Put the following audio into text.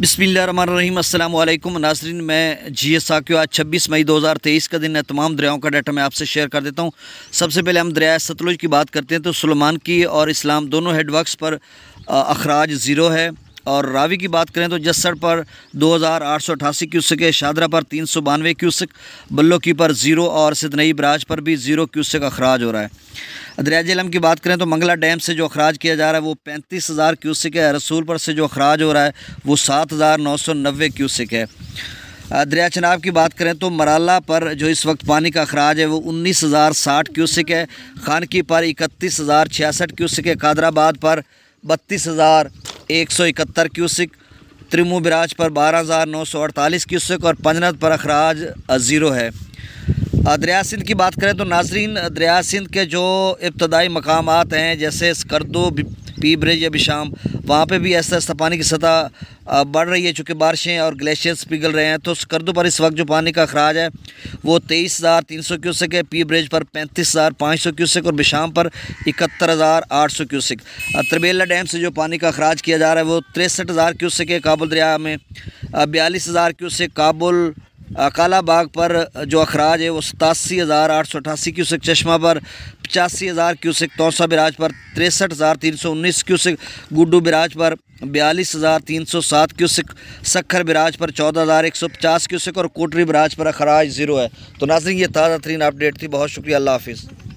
बिस्मिल्लाहिर्रहमानिर्रहीम। अस्सलाम वालेकुम नाज़रीन, मैं जी साकियो। आज 26 मई 2023 का दिन है। तमाम दरियाओं का डाटा मैं आपसे शेयर कर देता हूँ। सबसे पहले हम दरिया सतलुज की बात करते हैं तो सुलेमान की और इस्लाम दोनों हेडवर्क्स पर अखराज ज़ीरो है। और रावी की बात करें तो जस्सड़ पर 2888 क्यूसेक है, शादरा पर 392 क्यूसेक, बल्लो की पर ज़ीरो और सिदनई बराज पर भी ज़ीरो क्यूसेक अखराज हो रहा है। दरिया झेलम की बात करें तो मंगला डैम से जो अखराज किया जा रहा है वो 35,000 क्यूसेक है। रसूलपुर से जो अखराज हो रहा है वो 7,990 क्यूसेक है। दरिया चनाब की बात करें तो मराला पर जो इस वक्त पानी का अखराज है वो 19,060 क्यूसेक है। खानकी पर 31,066 क्यूसेक है। कादराबाद पर 32,171 क्यूसेक, त्रिमू बिराज पर 12,948 क्यूसेक और पंजनद पर अखराज ज़ीरो है। दरिया सिंध की बात करें तो नाजरीन, दरिया सिंध के जो इब्तदाई मकामात हैं जैसे स्कर्दो, पी ब्रिज या बिशाम, वहाँ पे भी ऐसा ऐसा पानी की सतह बढ़ रही है चूँकि बारिशें और ग्लेशियर्स पिघल रहे हैं। तो स्कर्दो पर इस वक्त जो पानी का अखराज है वो 23,300 क्यूसेक है। पी ब्रिज पर 35,500 क्यूसेक और बिशाम पर 71,800 क्यूसेक। तरबेला डैम से जो पानी का अखराज किया जा रहा है वो 63,000 क्यूसेक है। काबुल दरिया में 42,000 क्यूसेक। काबुल काला बाग पर जो अखराज है वो 87,888 क्यूसेक। चश्मा पर 85,000 क्यूसेक। तौसा बिराज पर 63,319 क्यूसेक। गुड्डू बिराज पर 42,307 क्यूसेक। सखर बिराज पर 14,150 क्यूसेक और कोटरी बिराज पर अखराज ज़ीरो है। तो नाज़रीन, ये ताज़ा तरीन अपडेट थी। बहुत शुक्रिया। अल्लाह हाफिज़।